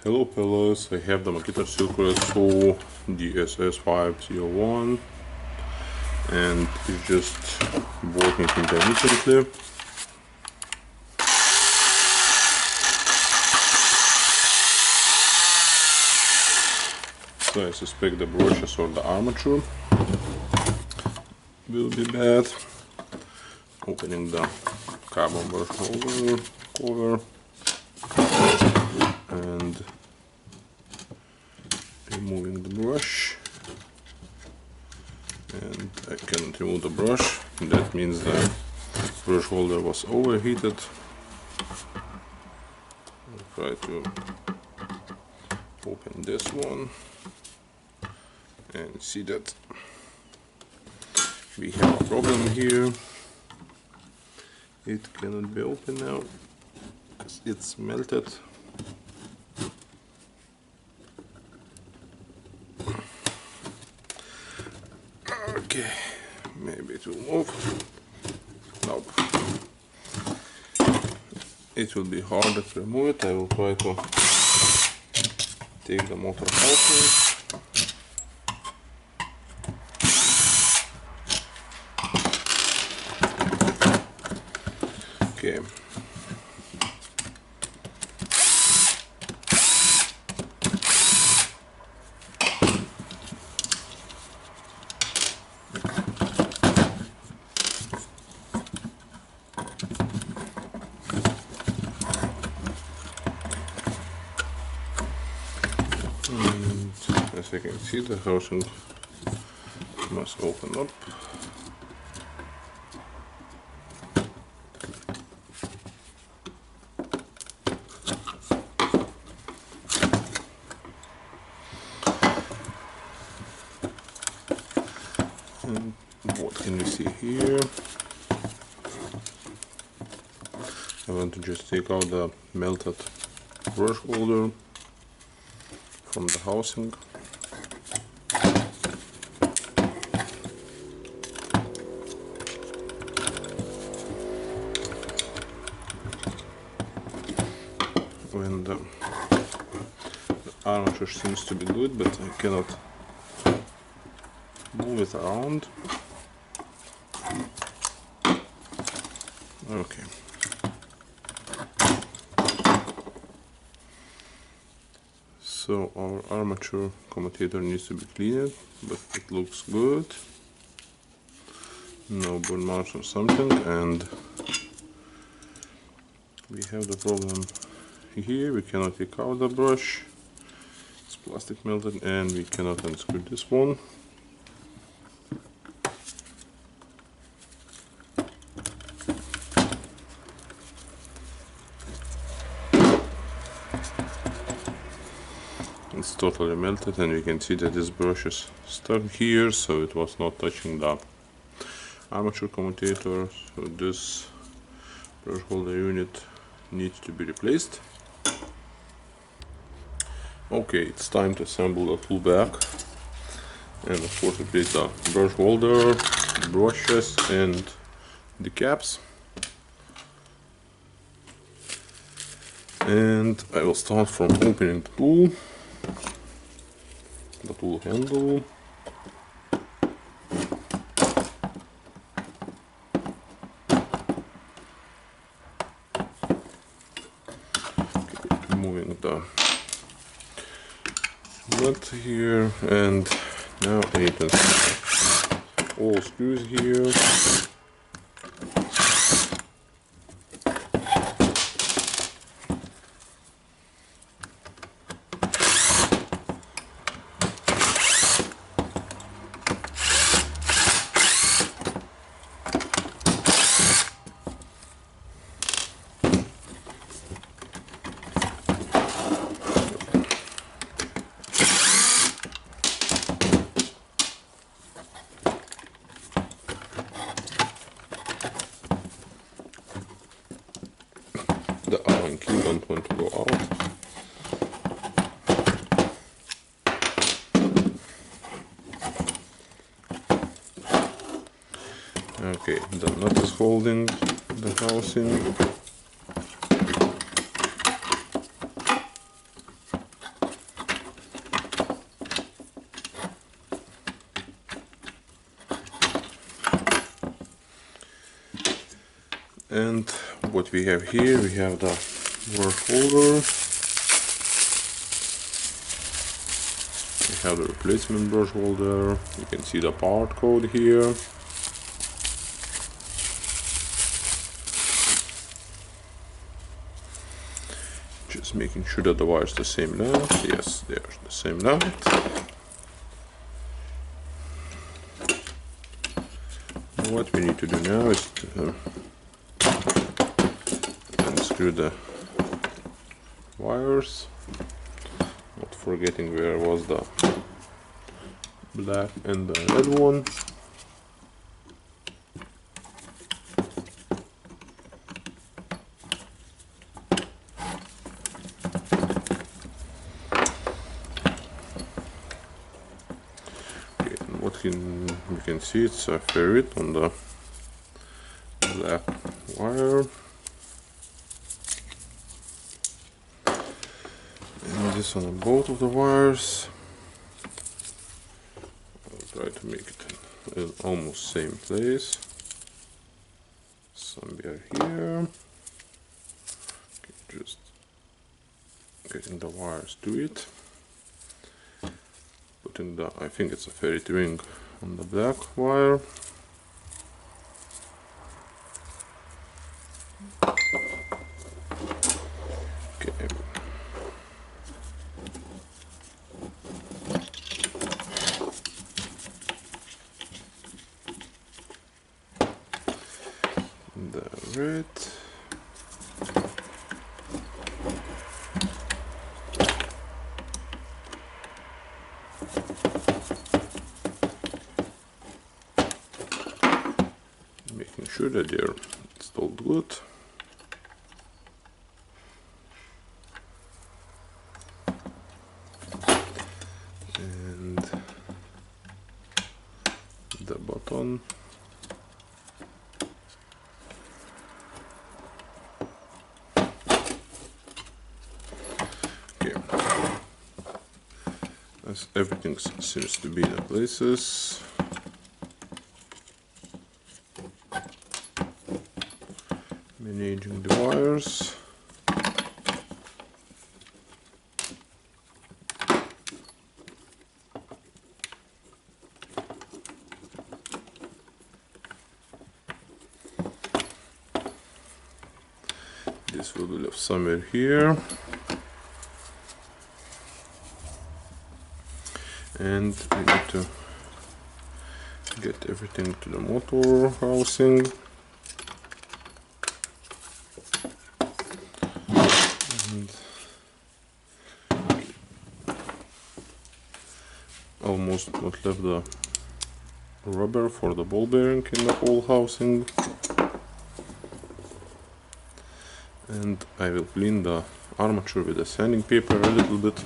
Hello fellas, I have the Makita DDS501 and it's just working intermittently. So I suspect the brushes or the armature will be bad. Opening the carbon brush holder cover and removing the brush, and I cannot remove the brush. That means the brush holder was overheated. I'll try to open this one and see that we have a problem here. It cannot be opened now because it's melted. Okay, maybe it will move. Nope. It will be harder to remove it. I will try to take the motor out. Okay. And as you can see, the housing must open up. And what can we see here? I want to just take out the melted brush holder from the housing. When the armature seems to be good, but I cannot move it around. Okay. So our armature commutator needs to be cleaned, but it looks good. No burn marks or something, and we have the problem here. We cannot take out the brush. It's plastic melted, and we cannot unscrew this one. It's totally melted, and we can see that this brush is stuck here, so it was not touching the armature commutator. So this brush holder unit needs to be replaced. Okay, it's time to assemble the tool back, and of course replace the brush holder, brushes, and the caps. And I will start from opening the tool handle. Removing the nut here, and now I need to install all screws here. The Allen key don't want to go out. Okay, the nut is holding the housing. And what we have here, we have the brush holder, we have the replacement brush holder, you can see the part code here. Just making sure that the wire is the same length. Yes, they're the same length. What we need to do now is to unscrew the wires, not forgetting where was the black and the red one. You can see it's a ferrite on the black wire, and this on both of the wires. I'll try to make it in almost same place. Somewhere here. Okay, just getting the wires to it. Putting the, I think it's a ferrite ring on the black wire. Okay. The red. Making sure that they're installed good. And the button. Okay. As everything seems to be in the places. Managing the wires. This will be left somewhere here. And we need to get everything to the motor housing. And almost not left the rubber for the ball bearing in the whole housing. And I will clean the armature with a sanding paper a little bit.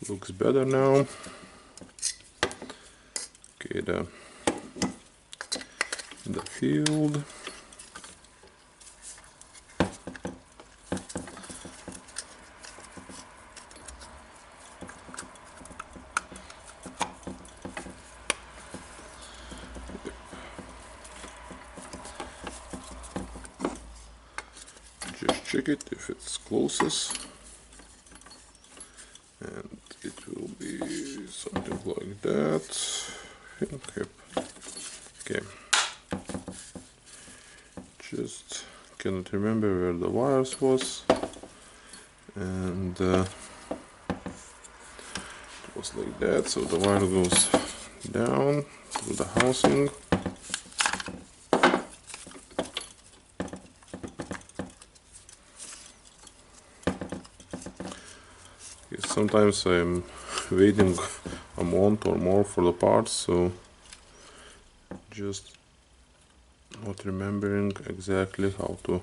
Looks better now. Okay, the field. Just check it if it's closes, and it will be something like that. Okay. Just cannot remember where the wires was, and it was like that. So the wire goes down to the housing. Sometimes I'm waiting a month or more for the parts, so just not remembering exactly how to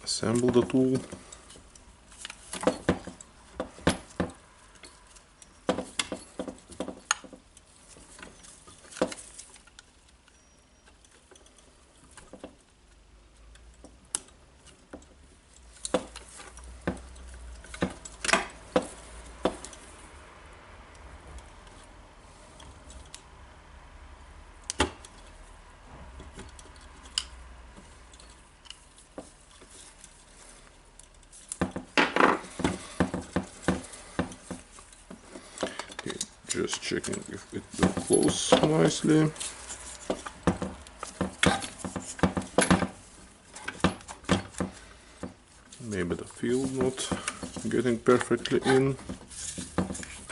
assemble the tool. Just checking if it will close nicely. Maybe the field not getting perfectly in,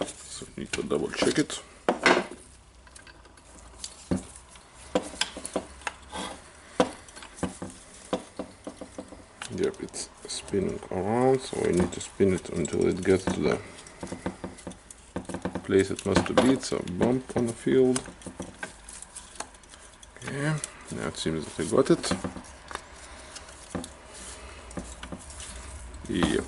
so need to double check it. Yep, it's spinning around, so I need to spin it until it gets to the place it must be. It's a bump on the field. Okay, now it seems that I got it. Yep.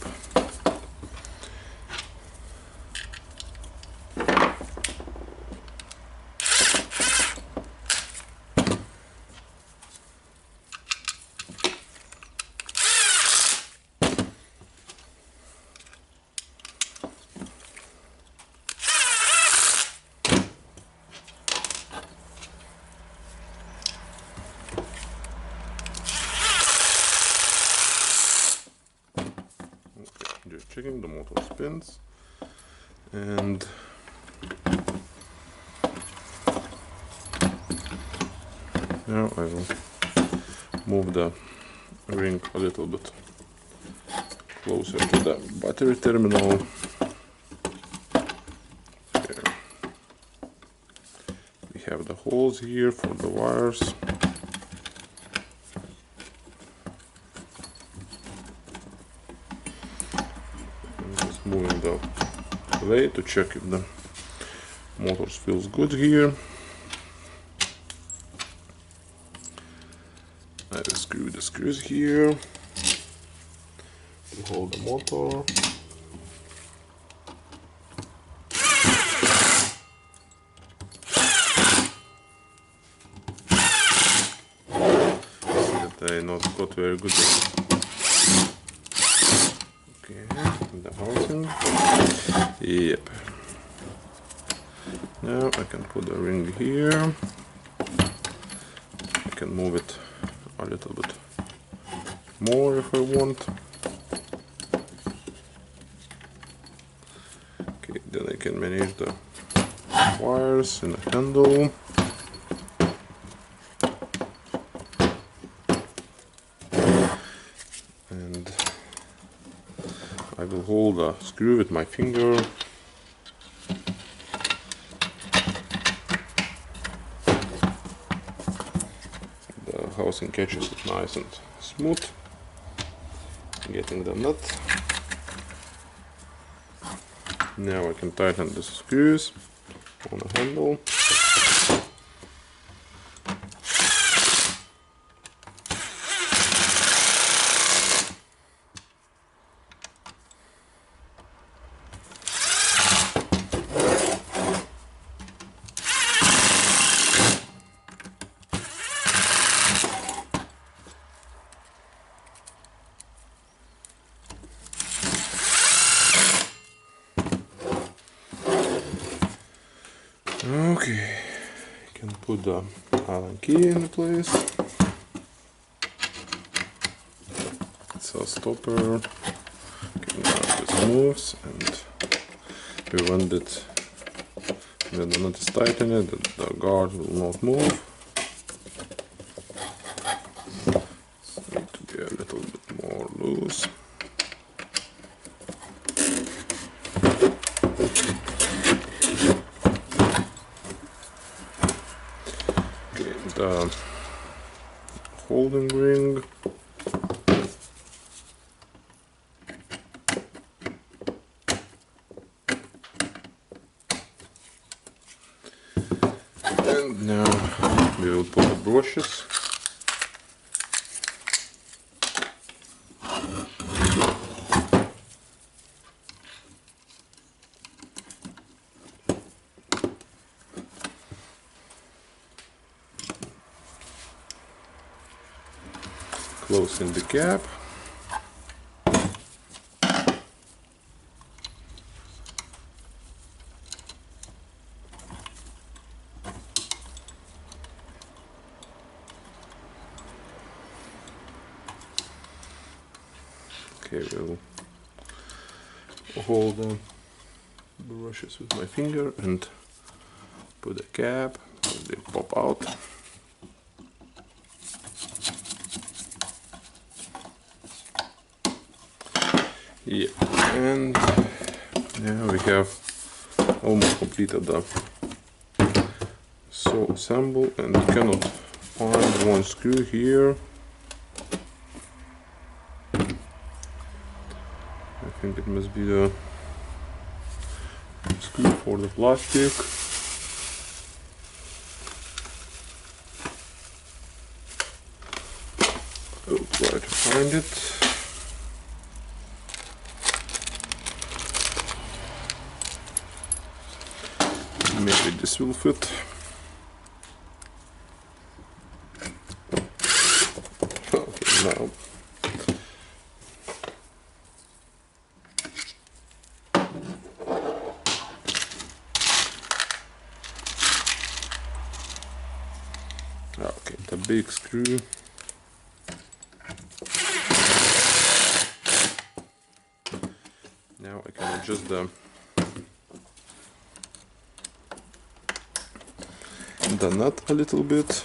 Just checking, the motor spins, and now I will move the ring a little bit closer to the battery terminal. There. We have the holes here for the wires. Moving the blade to check if the motor feels good here. I will screw the screws here to hold the motor. See that I not got very good. Okay, the housing. Yep. Now I can put the ring here. I can move it a little bit more if I want. Okay, then I can manage the wires and the handle. And I will hold a screw with my finger. The housing catches it nice and smooth. Getting the nut. Now I can tighten the screws on the handle. Okay, can put the Allen key in place. It's a stopper. Okay, now this moves, and prevent it when the nut is tightened, the guard will not move. So need to be a little bit more loose. The holding ring. And now we will put the brushes. Closing the gap. Okay, we'll hold the brushes with my finger and Put the cap, so they pop out. Yeah, and now we have almost completed the saw assemble, and you cannot find one screw here. I think it must be the screw for the plastic. I'll try to find it. Maybe this will fit. Okay, now. Okay, the big screw. Now I can adjust the nut a little bit.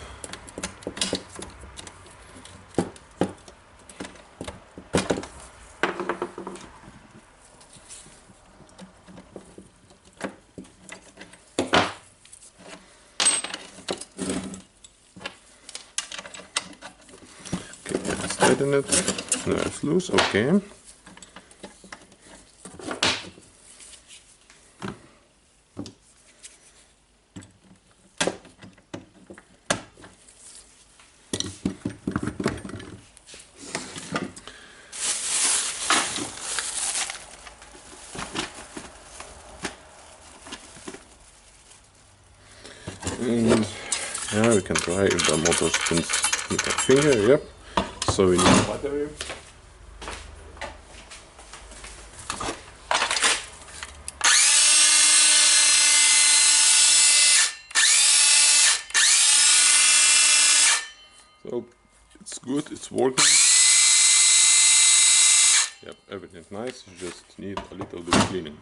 Okay, let's tighten it. Now it's loose, okay. And now we can try if the motor spins with our finger. Yep. So we need a battery. So it's good, it's working. Yep, everything's nice, you just need a little bit of cleaning.